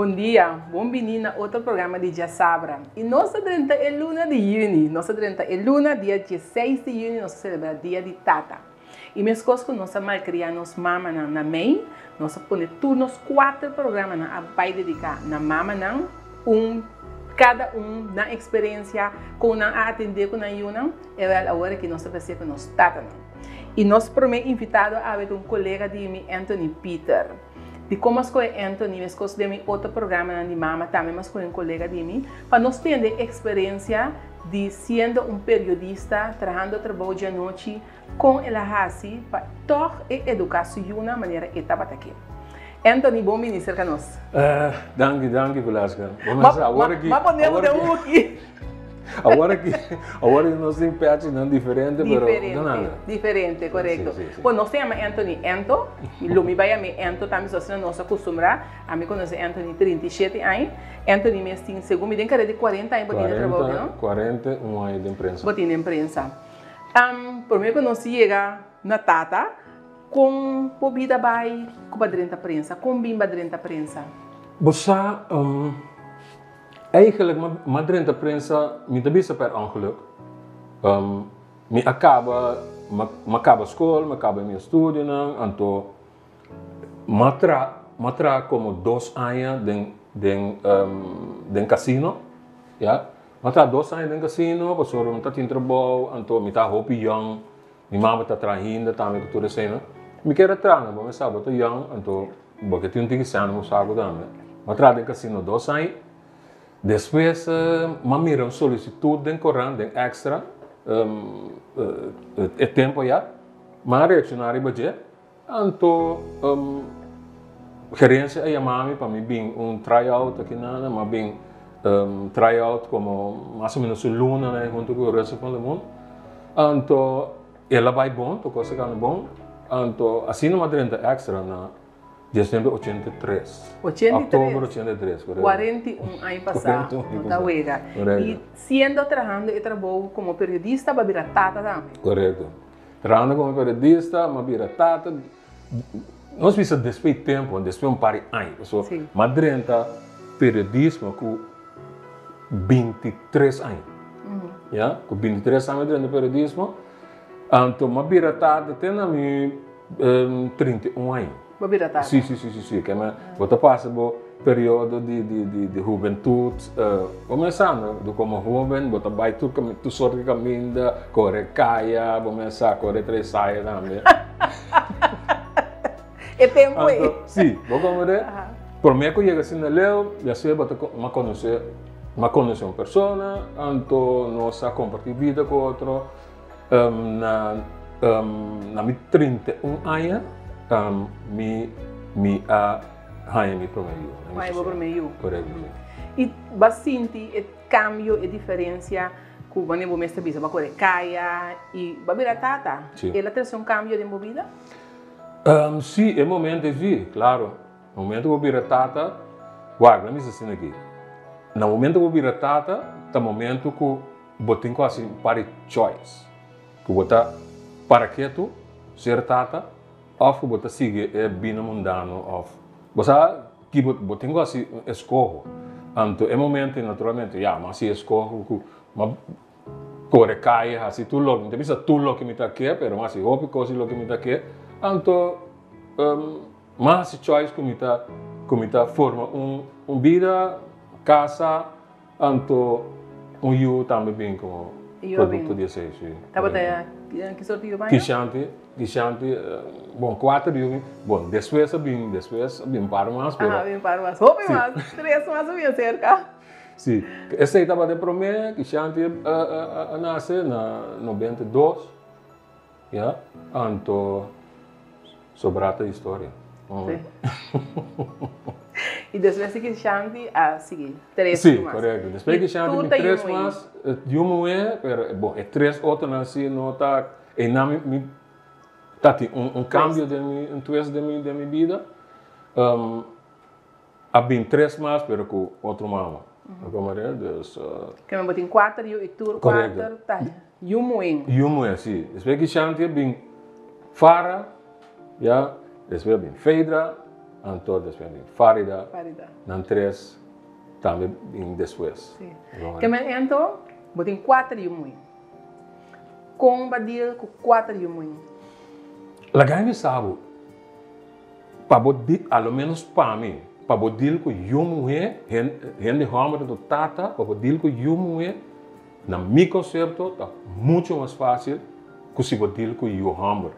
Bom dia, bem-vindo a outro programa de Dia Sabra. E nossa 30 é luna de junho, nossa 30 é luna, dia 16 de junho, nós celebramos dia de Tata. E minhas coisas com nossa malcriada, nos mama na mãe, nós põe turnos 4 programas na vai dedicar na mama cada na experiência com na atender com na yuna, é a hora que nós vai ser com nós Tata. E nós primeiro invitado a ver um colega de mim, Anthony Peter. De como as coisas Anthony, as coisas de mim, outro programa de mama também, mas com um colega de mim, para nós ter experiência de sendo um periodista, trabalho de noite com ela assim, para tornar a educação de uma maneira que estava aqui. Anthony, bom ministro para nós. Danke, Velasco. Mas agora que agora nós temos pets não diferente, diferente, correto. Sim. Bom, nós temos Anthony Ento, Lumi vai a mim Ento, também só se nós acostumar, a mim conhece Anthony 37 anos, Anthony me tem segundo, me tem cara de 40 anos para trabalhar, não? 41 anos de imprensa. Botin de imprensa. Primeiro nós chega na Tata com pobida vai com badrenta prensa, com bimba badrenta prensa. Você eigenlijk, maar erin de prensa, me de beste per ongeluk. Me acaba school, me acaba minha estudo, então matra como 2 anos den casino, ja. Matra 2 anos den casino, pastor me tá tendo trabalho, então me tá hopi young, minha mãe tá traindo, também que tudo assim, me quer trana, bom, me sabe, tô young, então porque tem que ser no saco também. Matra den casino 2 anos. Depois, mira uma solicitude de Coran, de extra, é tempo já, mas reaccionar e budget. Então, gerência é a mami para mim bem tryout aqui nada, mas bem tryout como mais ou menos luna, né, junto com o resto do mundo. Então, ela vai bom, tô coisa que é bom. Então, assim não madrinha extra na Dezembro 83. Outubro 83, correto. 41 anos passados, da Uega. E sendo trabalhando e trabalho como periodista, vai virar Tata também. Correto. Trabalhando como periodista, vai virar Tata. Nós precisamos depois de tempo, depois de par de anos. Madrinha periodismo com 23 anos. Yeah? Com 23 anos de periodismo. Então, vai virar Tata, tem 31 anos. Sim. Que você passa por período de juventude, começando como jovem, você vai tu sorte de caminho, correr caia, começar a correr 3 saias também. É tempo aí. Sim, vou comer. Por mim, que chega assim na leu, já sei você me conhece uma pessoa, então nós compartilhar vida com outro. Na minha 31 anos. Mi promeio. Correto. E bastante o cambio e diferença que o nego mestre bisa para correr caia e babira Tata. Ela traz cambio de movida? Sim, é momento de claro. No momento que babira Tata, guarda, me assim aqui. No momento que babira Tata, é momento que você tem quase para choice. Que você para que tu ser Tata of você sigue é bem mundano of você que você tem assim escolho então é momento naturalmente mas se escolho que mas corre cai assim tu logo não precisa tu logo que me tá aqui mas se houve coisa logo que me tá aqui então mas se choice que me tá forma vida casa então eu também bem como produto de ser tá botando que sorteio vai Kishanti, bom, 4 dias, bom, depois bem para mais, bem para mais, houve mais, 3 mais ou menos cerca. Sim, esse aí estava de primeiro, Kishanti nasce na 92, já, então, sobrata a história. E depois que Kishanti a seguir, 3 mais. Sim, correto, depois que Kishanti 3 mais, de bom, 3 outros nasci, não está, e não me Tati, cambio de minha vida. Há bem 3 mais, pero com outro mama. Que me botem 4 e tu 4, tá? Yumoen, sim. Depois que Shanti bem Fara, já, depois bem Feidra, então depois Farida, Farida. dan 3 também depois. Sim. Que me então, botem 4 e muito. Com badir com 4 e muito. Lagai me sabe, para bodir, ao menos para mim, para bodir com yumu gente homem do tata, para bodir com yumu na meu conceito, tá muito mais fácil que se bodir com yumu,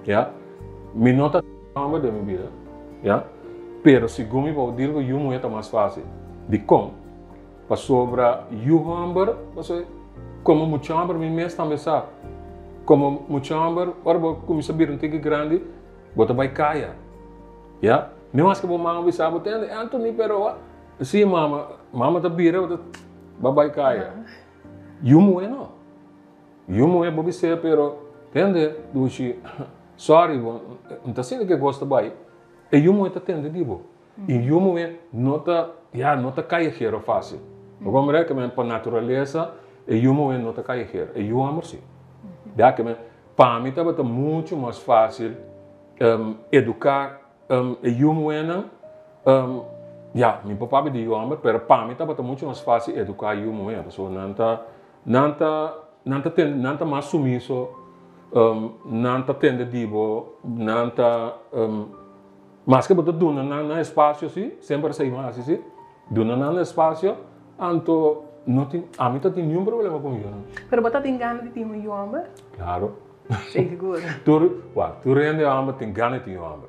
já? Me nota homem de minha vida, já? Pero se gumi para bodir com yumu é mais fácil. De como? Para sobre yumu, você como muito homem, me mesmo também sabe. Como muito chamber, ora vou começar a vir um tique grande, bota vai caia, ya? Não acho que vou mama bisa botar, Anthony pero, sim mama tá bira, vai caia. Yumu é não, yumu é bobi ser pero, entende? Dushi, sorry, não tá sendo que gosta vai, e yumu é tá tendo dibo, e yumu é nota caia hero fácil. O como é que para natureza, e yumu é nota caia hero, e yumu amor sim. Para mim estava muito mais fácil educar humanos. Meu papai me disse, mas para mim estava muito mais fácil educar humanos. So, não mais sumiço, não tende dibo, não mas que você dona na espaço sim, sempre sai mais sim, dona na espaço, então a mim não tem nenhum problema com isso. Pero você tem ganas de ter um homem? Claro. Seguro. Tu rende homem tem ganas de ter homem.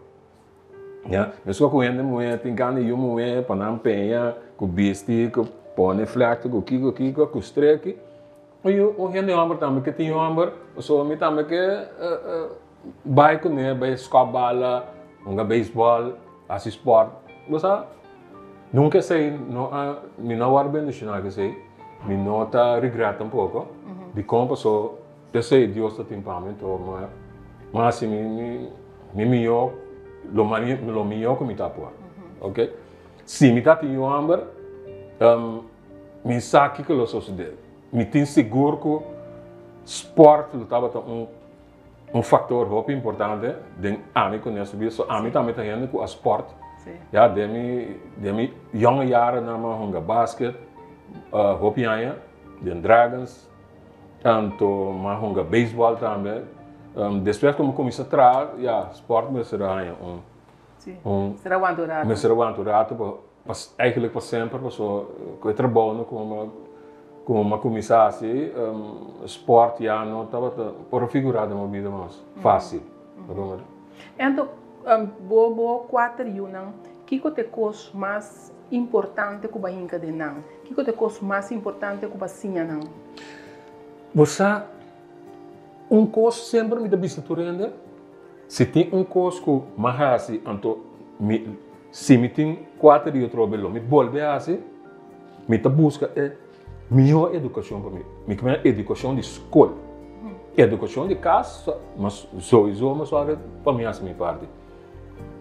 Ja, eu só conheço mulher tem ganas de mulher para não penhar, com bisti, com pone flato, com kiko, com streque. E o rende homem também que tem homem, só me também que vai com ele, vai escobala, beisebol, assim esporte. Você nunca sei, não war bem nacional que sei, me nota regreta um pouco, de como passou, eu sei Deus está temperamento, mas assim me melhor, lo melhor que me tá por, ok? Se me tá tendo hambre, me sabe que lo sucede, me tem seguro que esporte estava fator muito importante, de a mim conheço isso, a mim também tem gente com esporte. Ja, demi jonge jaren namen honga basket, hopianya, den Dragons, tanto ma honga baseball também. Depois como comecei a trabalhar, ja, sport me será será aventurado. Me será aventurado, eigenlijk para sempre, porque eu trabalho como uma comissária, sport já não estava por figurar na minha vida mais fácil. Então bobo 4 yunan, kiko te cos mais importante que o bainca de nan, kiko te cos mais importante que o bacinha nan. Você cos sempre me dá bicicleta, se tem cos que mahasi anto se me tem 4 eu trabalho, me volve assim, me tá busca melhor educação para mim, me quer educação de escola, educação de casa, mas só para mim assim parte.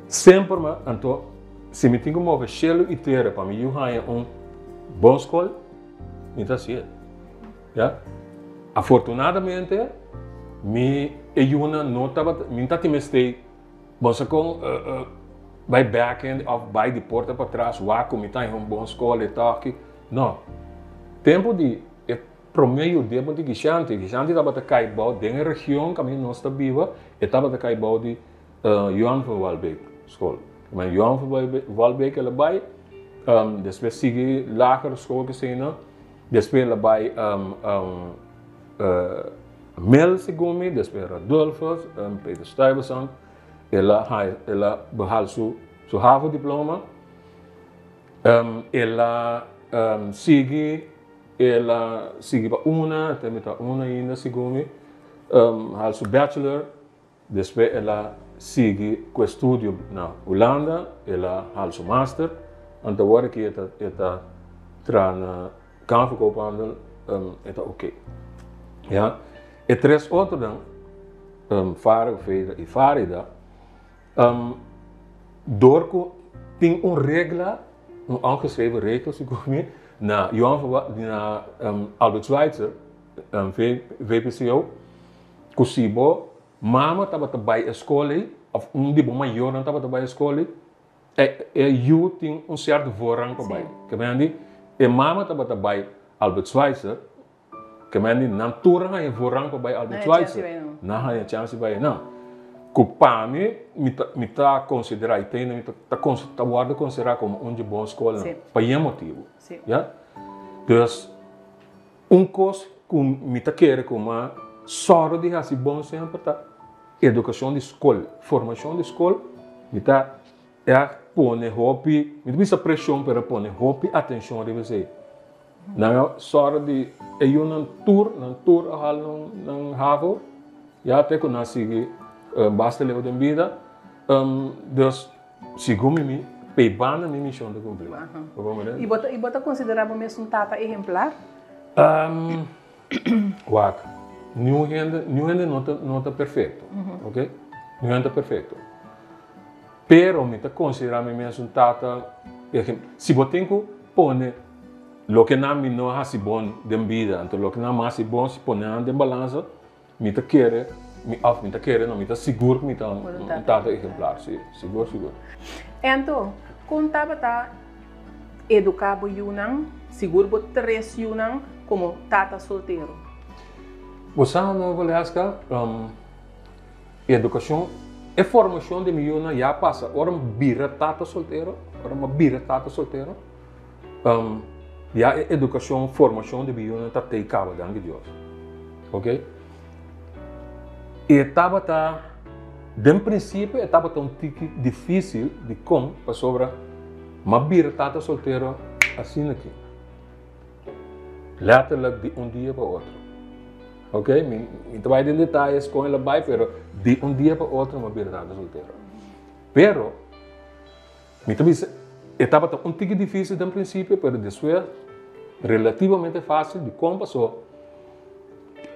Sempre, então, se me tenho uma chelo e ter para mim, eu tenho bom escola, então assim, já. Afortunadamente, eu não estava, me tá timestei, você com vai backend ou vai de porta para trás, waco, me tá em bom escola e tal, não. Tempo de promeio de tempo de Gishante estava a cair bal, dentro da região que a mim não está viva, estava a cair bal de Johan van Walbeek school. Maar Johan van Walbeek ela vai, depois sigue lager school que sei não, depois ela vai Mel Segumi, depois Radolfus, Peter Stuyvesant, ela behal su HAVO diploma, ela sigue para uma, tem uma ainda Segumi, hal su bachelor, depois ela sigue com estudo na Holanda, ela hal su master, então agora que está na campo koophandel, está ok. Ja, e 3 outros dan, Farida, door que tem regra, aangeschreven regel, na Albert Schweitzer, VPCO, que se mama estava bij a escola, of de maior não estava bij a escola, eu tenho certo voorrang para bai. Que mendi, e mama estava para bai Albert Schweitzer, que mendi, não toda a voorrang para bai Albert Schweitzer. Não há chance para não. Kupami, me tá considerar, e tem, me tá considerar como de boa escola, para esse motivo. Yeah? Então, coisa que me tá querendo como só de assim bom sempre tá educação de escola, formação de escola, me tá pôr hobby, me precisa pressão para pôr hobby, atenção de você. Não só de eu não tour a hal não havo, já até que nós sigue basta levar de vida, dus segundo mim, peibana minha missão de cumprir. E bota considerar mesmo tata exemplar? Wak, nenhum gente não tá perfeito, ok? Nenhum gente perfeito. Pero me tá considerar mesmo tata, se você tem que pôr lo que não é assim bom de vida, então lo que não é assim bom se pôr em balança, me tá querer me tá querendo, me tá seguro que me tá tata exemplar, sim, seguro. Então, quando tá educar o Yunnan, seguro que 3 Yunnan como tata solteiro. Você não vai lascar educação e formação de Yunnan já passa, ora bira tata solteiro, já educação, formação de Yunnan tá te cabo de Deus, ok? E estava de princípio estava tão difícil de como para sobrar, mas vir tata solteiro assim aqui, letterlijk de dia para outro, ok? Me trabalho em detalhes com ela vai, pero de dia para outro mas vir tata solteiro, pero me também estava tão difícil de princípio, pero depois relativamente fácil de como passou.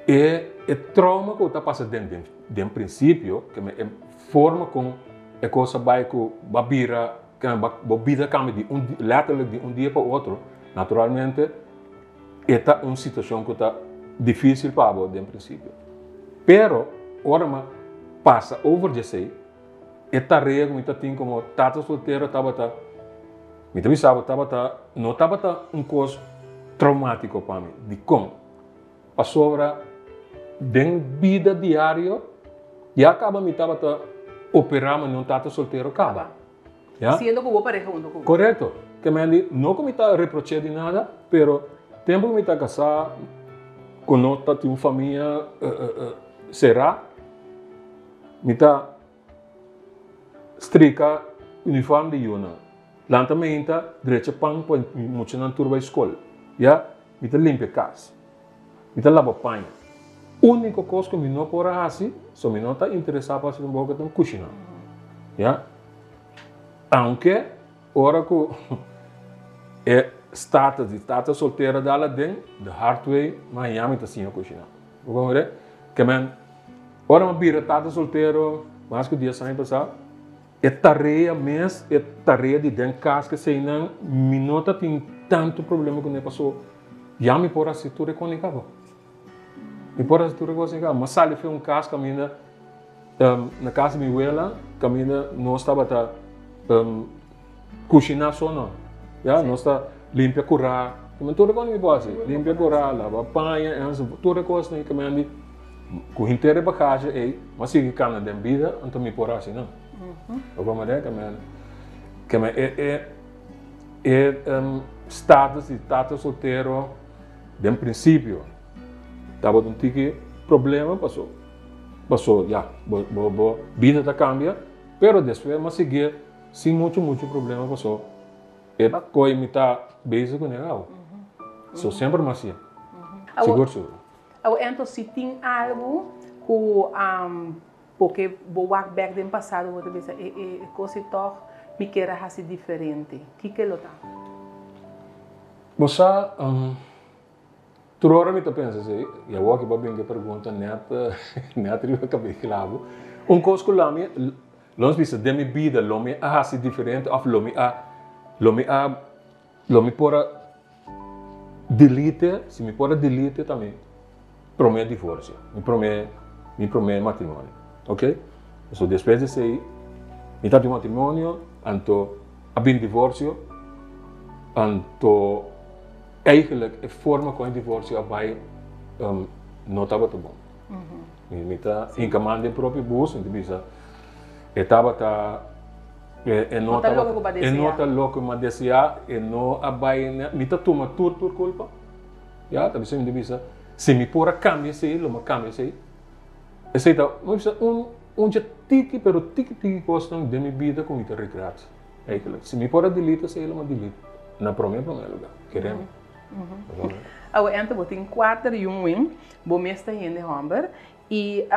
E trauma que está passando de princípio, que me forma com a coisa vai com babira, que a vida cambia letterlijk de dia para outro, naturalmente, é uma situação que está difícil para você de princípio. Pero, ora passa over de sei, é tarefa que tem como tata solteiro estava me também sabe não estava coisa traumático para mim, de como passou de vida diária e acaba me estava operar mas não tata solteiro acaba. Sendo que vou pareja junto com. Correto, que me não que me está reprochando de nada, pero tempo que me está casado, quando está tem uma família será, me está strica uniforme de Yuna, lá também está direito pão para muito na turba escola, já me está limpa casa, me está lava panha. Única coisa que me não pode fazer, só me não está interessado para fazer um pouco de cozinha, já. Aunque, ora que é status solteira dela dentro, de hardware, Miami está assim a cozinha. Vamos ver? Que man, ora uma bira status solteiro, mas que o dia sai passar, é tarefa mesmo, é tarefa de dentro casa que sei não, me não tem tanto problema que não passou. Já me pode assistir tudo com ele acabou. Me pode assistir tudo com ele acabou. Mas sali foi caso caminha na casa de minha abuela, caminha não estava cozinhar só não, já não está limpa curar, mas toda coisa me pode limpa curar, lava panha, toda coisa nem que me ande com inteira bagagem aí, mas se que cana de vida, então me pode assim não, alguma maneira que me status de tata solteiro, de princípio, tava um tique problema passou já, vida tá cambia, pero depois mas seguir sem muito problema passou. É coisa me tá basic com legal. Sou sempre macia. Seguro. Então se tem algo que porque vou back do passado, vou dizer, coisa me queira fazer diferente. Que é o tá? Você hora me tá pensando assim, eu vou aqui para bem que pergunta neta eu acabei de falar. Coisa que lá me Los bisa de minha vida, lo me hace diferente, ou lo me pode delete, se me pode delete também, prometo divórcio, me prometo matrimônio, ok? Então depois de sair, me tá de matrimônio, então een divorcio, anto eigenlijk een vorm van divorcio waarbij não estava tão bom. Mita in comando de próprio bus, então bisa, estava tá não tá louco mas deseja e não abai mita toma tur culpa, já tá bisa se me pora cambia sei, lo cambia sei, esse tá, mas já tiki pero tiki costam de minha vida com muito regret, eigenlijk, se me pora delete sei, lo delete, na primeiro lugar, queremos. Agora entra botin 4 e 1 wing, bo mesta hende homber e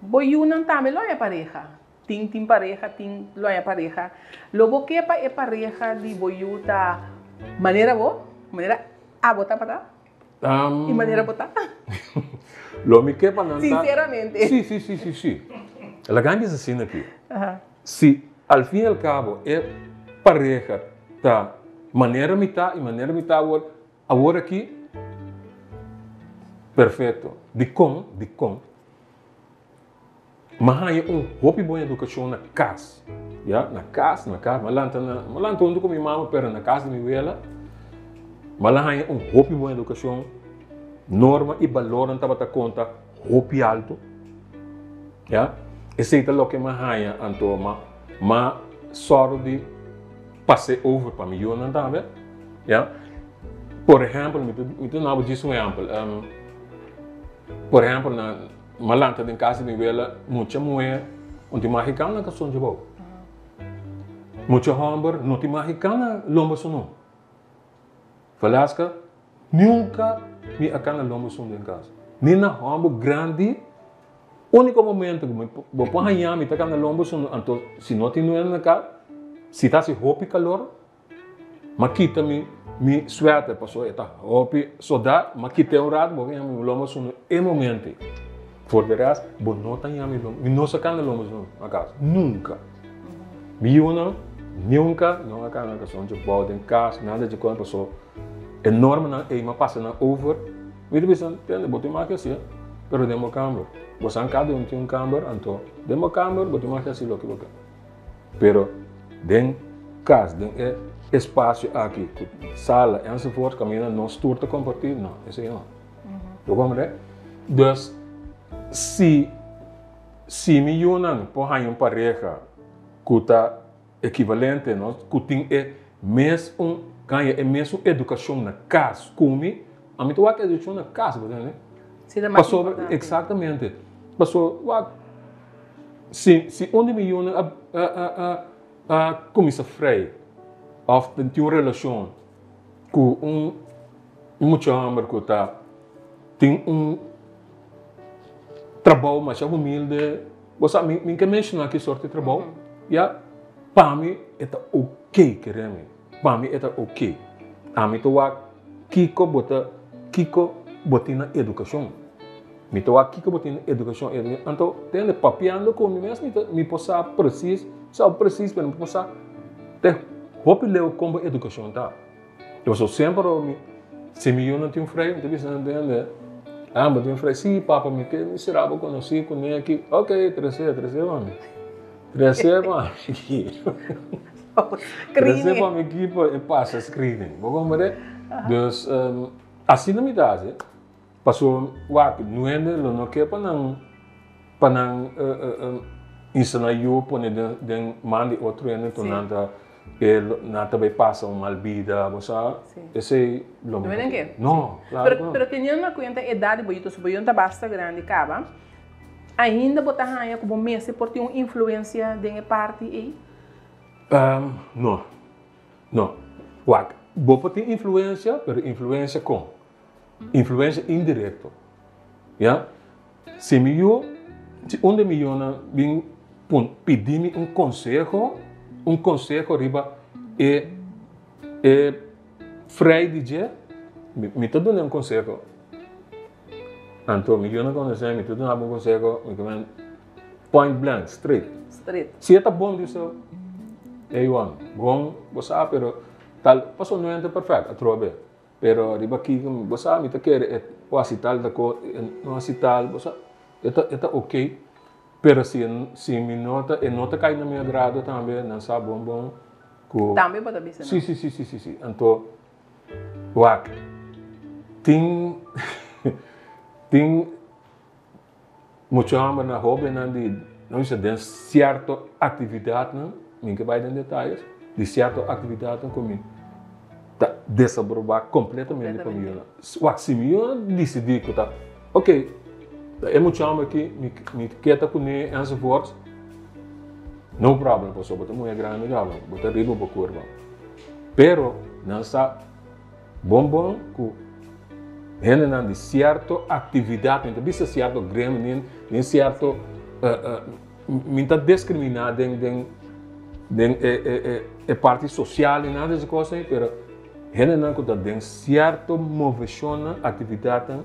boyunan também loja pareja. Tim pareja, tim loja pareja. Logo que é pareja de boyuta maneira a botar para e maneira botar. Lo me que para não. Sinceramente. Sim. La grande é assim aqui. Se al fim e al cabo é pareja tá maneira mitad e maneira mitad agora aqui perfeito de com mas há hopi boa educação na casa já na casa malanta onde com minha mãe pero na casa de minha ela mas há hopi boa educação norma e valor não estava conta hopi alto já esse é o que mais há antoma mas só de passei over para mim não também já por exemplo me não diz exemplo por exemplo na malanta em casa de vela muita mulher onde mexicana que são de boa muita hamburger não tem mexicana lomba sono falasca nunca me acana lomba sono em casa nem na hamburger grande único momento que vou pôr a me tá acana lomba sono então se não tem na casa se tá se hopi calor makita mi suerte passou eta hopi soda makita rato vou ganhar meu lomba sono é momento for de resto, vou não ter minha lomba, não sacar na lomba sono a casa, nunca. Nunca não acaba na casa, onde pode em casa, nada de quando passou enorme na e uma passa na over, vira bisa, tem botar mais que assim, pero demo câmera, você em cada tem um câmera, então demo câmera, botar mais que assim lo que boca, pero den casa, den espaço aqui, sala, enzovoort, caminha não esturta compartilhar, não, esse não. Eu como é, dus se me unan por uma pareja que está equivalente, nós que tem mesmo ganha mesmo educação na casa, como a mim tu a educação na casa, né? Passou exatamente, passou se onde me unan a começa frei, of tem uma relação com muito amor que tá tem trabalho mais humilde, você me quer mencionar que sorte de trabalho, já para mim é ok queremos, para mim é ok, a mim tô a Kiko botar na educação, me tô a Kiko botar na educação, então tem papiando com mim mesmo, me possa preciso para me possa ter hope leu como educação tá, eu sou sempre se me não tem freio, então você não entende. Mas eu falei, sim, papai, me que miserável conheci com ele aqui. Ok, 13 mami. 13 mami. 13 mami aqui para passar screening. Vamos ver? Dus, assim não me dá, passou, não é não que para ensinar eu para den mandi outro ano tornando na também passa uma vida, você esse lo mismo. Não, claro. Pero teniendo en cuenta a idade bonito, se bonito tá bastante grande, caba, ainda botar raia como mês por ter uma influência de parte aí? Não. Vou ter influência, pero influência com influência indireta, já? Se onde me vem pedir-me um conselho riba frei DJ me está dando um conselho então me não conhece me está dando um conselho me comen point blank straight se está bom disso bom você pero tal passou não é perfeito a trobe pero riba aqui você me está querer quase tal da co não assim tal você está ok. Pero se me nota cai na minha agrado também, não sabe bom, Também pode ser, Sim, sim, sim, sim, sim, sim. Então, wak, tem muito amor na hobby, não sei, de certa atividade, não, minha vai em detalhes, de certa atividade comigo, tá desaprovar completamente para mim. Wak, se eu decidir que tá, ok, é muito amor aqui, me quer com ele, enzovoorts, no problem, por sobre muito grande, já, botar riba para curva. Pero, não está bom que ele não de certa atividade, então bisa certo grêmio, nem certo, minta discriminar é parte social e nada dessas coisas, pero ele não que tem certo movição atividade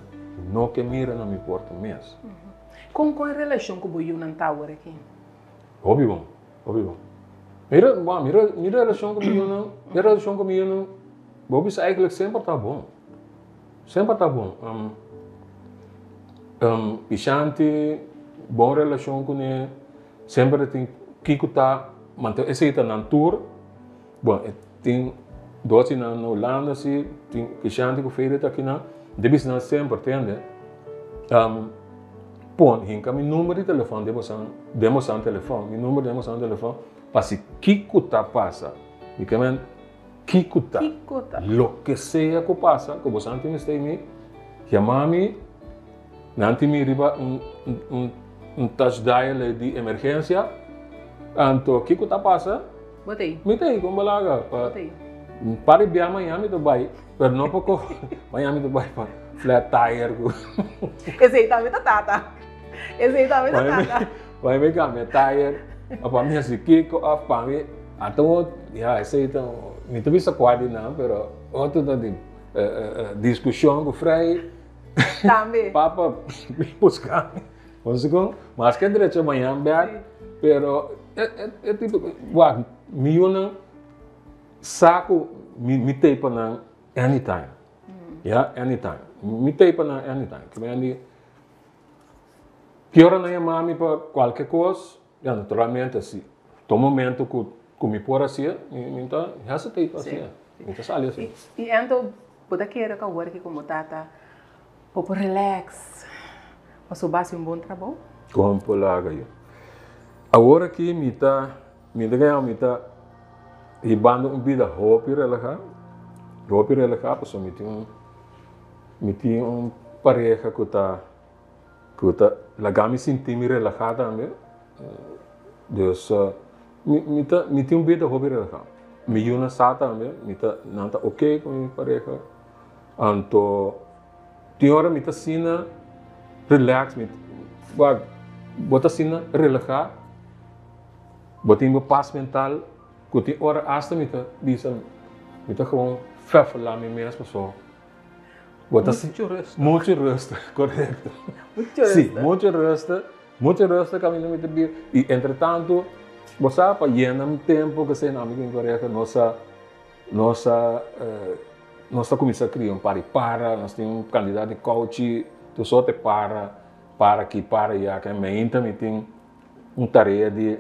não que mira não me importa mesmo. Com qual relação que você não está agora aqui? Óbvio bom. Mira relação comigo não, Bob is eigenlijk sempre tá bom. Sempre tá bom. Ishanti, boa relação com ele, sempre tem que tá, manter esse tá na tour. Bom, tem dois na Holanda se tem Ishanti que fez aqui na, deve ser sempre entende. Põe hinca meu número de telefone, demos um telefone, meu número demos um telefone, para se que tá passa, porque Kikuta. Lo que sea que pasa, como Santi me está ahí, llamame, nanti me riba un touch dial de emergencia, anto Kikuta pasa, Botei. me tem como balaga, Botei. para ir a Miami do Dubai, pero não pouco Miami do Dubai para flat tire. Esse aí também tá tata. Esse aí também tá tata. Vai me cambiar tire, apa me assim Kiko, apa me, então, já esse aí então não estou vista quase não, pero outro de discussão com o Frei. Também. Papa me buscar. Mas que direito amanhã, back, pero é tipo, uau, me saco me teipa na anytime. Yeah, anytime. Me teipa na anytime. Que vem que hora na mami para qualquer coisa, já naturalmente assim. Todo momento que me por assim, então já se teipa assim. Então sale assim. E então, pode querer que agora que como tata, para relax, mas o base bom trabalho. Como por lá eu. Agora que me tá ribando vida hobby relaxar, porque me tem pareja que tá lá me sentir me relaxada também. Dus me tem vida hobby relaxar. Me yuna sa também, não tá ok com minha pareja. Então, tem hora me tá sina relax, bota sina relaxar, bota em paz mental, que tem hora hasta me tá gewoon falar me mesmo só. Bota muito resta, correto. Sim, muito resta caminho me tá bem. E entretanto, você para llenar tempo que você não me correto, nossa começa a criar para, nós temos candidato de coach, tu só te para aqui, para e aqui, mas então me tem tarefa de,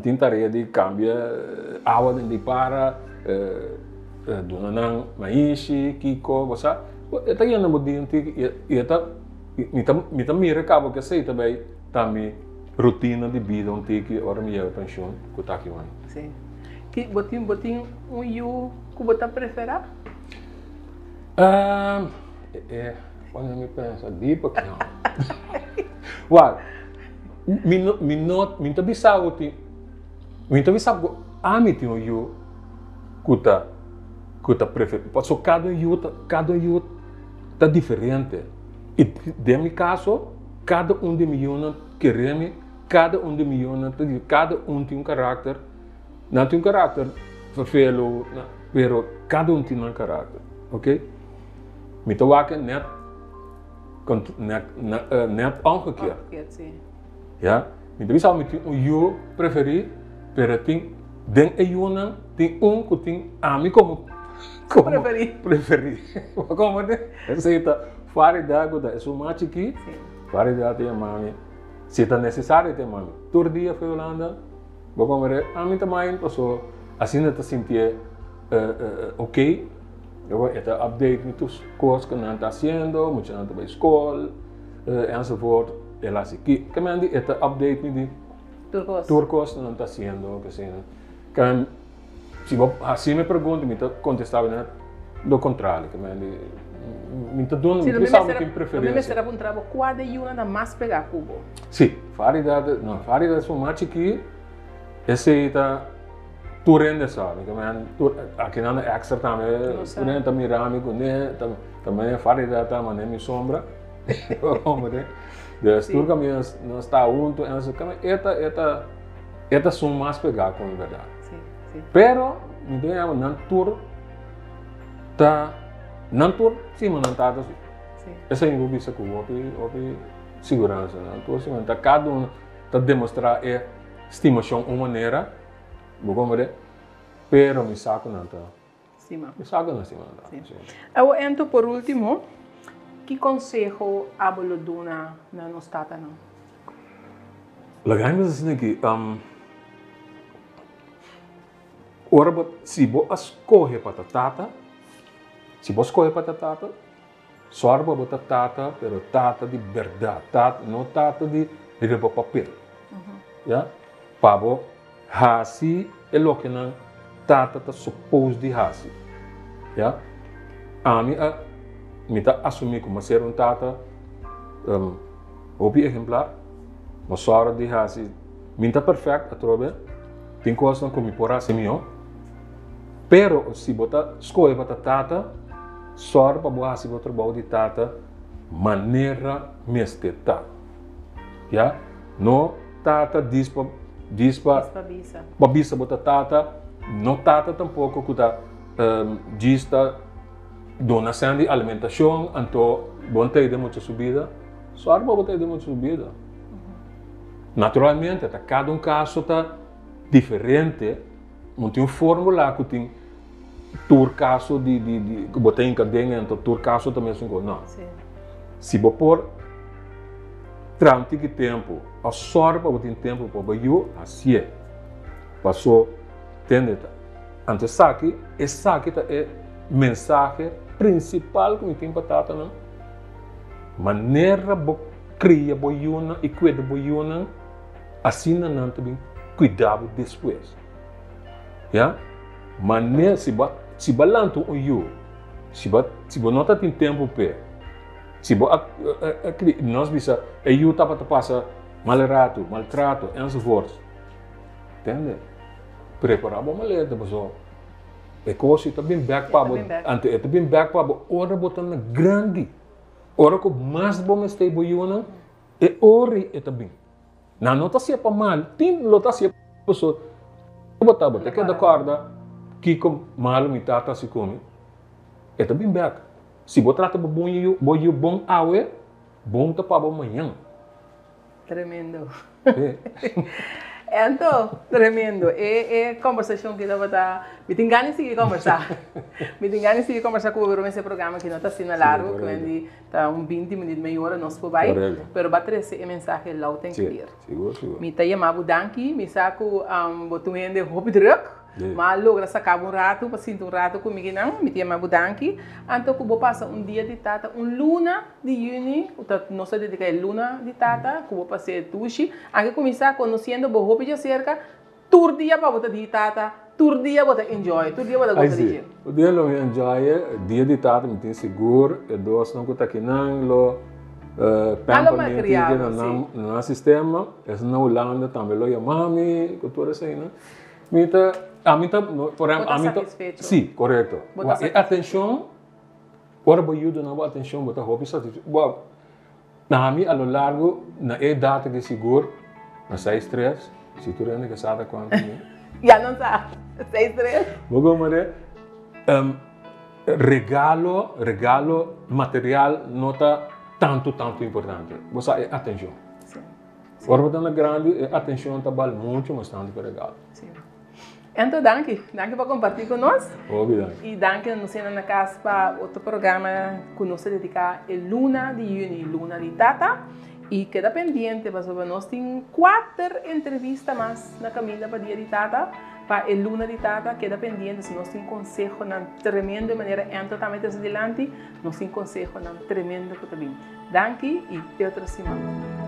tem tarefa de cambiar água de para, donanan, maishi, kiko, você, está indo no dia me tá mira cabo que sei também, também rotina de vida onde que hora me leva pensão, que tá aqui mano. Sim. Que botin you que você prefere? Quando me pensa, deep aqui não. Uau, me tá bisau me tem you que tá prefere. Só cada you tá diferente. E de meu caso, cada de milhões queremos, cada de milhões, cada tem caráter. Não tem caráter vervelho, pero cada tem um caráter, ok? Me tô aqui net omgekeerd. Ja, me tô pensando que eu preferi, pero tem eu tem que tem a mim como preferi. Como né? Aceita, variedade da isso mais aqui, variedade é mami. Se tá necessário tem mami. Todo dia foi Holanda. Vou comer a mim também, passou assim não te sentir ok. Eu esta update me tus coisas que não está fazendo, muito não está para escola, enzovoort. Ela assim que me esta update me de turcos não está fazendo, que assim. Que se assim me pergunta, me contestava né, do contrário, que me está dando, me sabe que preferência. Me será um trabalho quase e uma da mais pegar cubo. Sim, faridade, não, faridade são mais que esse está tu rende sabe, que aqui não é extra também, tu rende também rame com né, também faridade também nem me sombra, homem, de tur caminho não está junto, esta são mais pegar com verdade. Sim. Pero me deu não tur sim, mas não tá assim. Essa é a vista que houve segurança, não tur sim, tá cada um tá demonstrar estimação uma maneira, como é, pero me saco não tá. Sim. Me saco não cima não tá. Eu entro por último, que conselho abolo duna na nostata não? Lagamos assim aqui, ora se você escolhe para tata, só para tata, pero tata de verdade, tata não tata de papel, já? Para hasi é o que não tata tá supposed de hasi, já? A mim tá assumir como ser tata, opi exemplar, mas só de hasi, mim tá perfeito, atrobe, tem coisas que me porá semio, pero se você escolhe para tata, só para você se trabalho de tata, maneira mesteta, já? No tata dispa babisa bota tata, no tata tampouco que tá dista donação de alimentação, então bom ter de muita subida, só para botar de muita subida. Naturalmente, cada caso tá diferente, não tem fórmula que tem tur caso de que botar em cadeia, então tur caso também assim não. Se você por durante que tempo, a sorte para botar tempo para eu assim é, passou, entende? Antes saque, esse saque é mensagem principal que me tem para tata não. Maneira bo cria boiuna e cuida boiuna, assim não também cuidado depois, já? Maneira se balanço o eu, se não tá tem tempo pé, se nós bisa eu tá para passar maltrato, enzovoort, entende? Preparar uma maleta, pessoal. É coisa tá bem back para, ante tá bem back para, ora botando grande, ora com mais bom este boiuna, é ori é também. Não tá se para mal, tem lota se pessoa, botar que da corda que com mal me tata se come, é também back. Se você trata bom awe, bom tá para amanhã. Tremendo. Então, tremendo. É conversação que dava tá. Me tem ganas de conversar. Me tem ganas de conversar com o esse programa que não está sendo largo, que vem tá 20 minutos meia hora nós por vai. Pero bater esse mensagem lá tem que ir. Seguro. Me tá chamando danki, me saco botumen de hobby druk. Mas logra sacar rato, para sentir rato comigo não, me chama danki. Então que vou passar dia de tata, luna de junho, não se dedica a luna de tata, que vou passar tushi. Aqui começar conhecendo o hobby de cerca, tur dia para botar de tata, tur dia para enjoy, tur dia para gostar de. O dia lo enjoy, dia de tata me tem seguro, e dois não que aqui não lo pampa no sistema, es na Holanda também lo chamami, que tudo assim, né? A mim tá, por exemplo, sim, correto. Atenção, ora vou ajudar na atenção, botar hobby satisfeito. Na mim a lo largo na idade que seguro, na 6-3, se tu rende que sabe quanto. Já não sabe, 6-3. Vou comer regalo material não tá tanto importante. Você atenção. Ora botar na grande atenção tá vale muito mais tanto que regalo. Então, danke por compartilhar conosco. Obrigado. E danke nos na casa para outro programa que nós se dedica a Luna de Juni, Luna de Tata. E queda pendiente, porque nós temos 4 entrevistas mais na caminho para dia de Tata. para el luna de tata queda pendiente, se nos tem consejo na tremenda maneira entra também adelante, nos tem consejo na tremenda que também. Danke e até outra semana.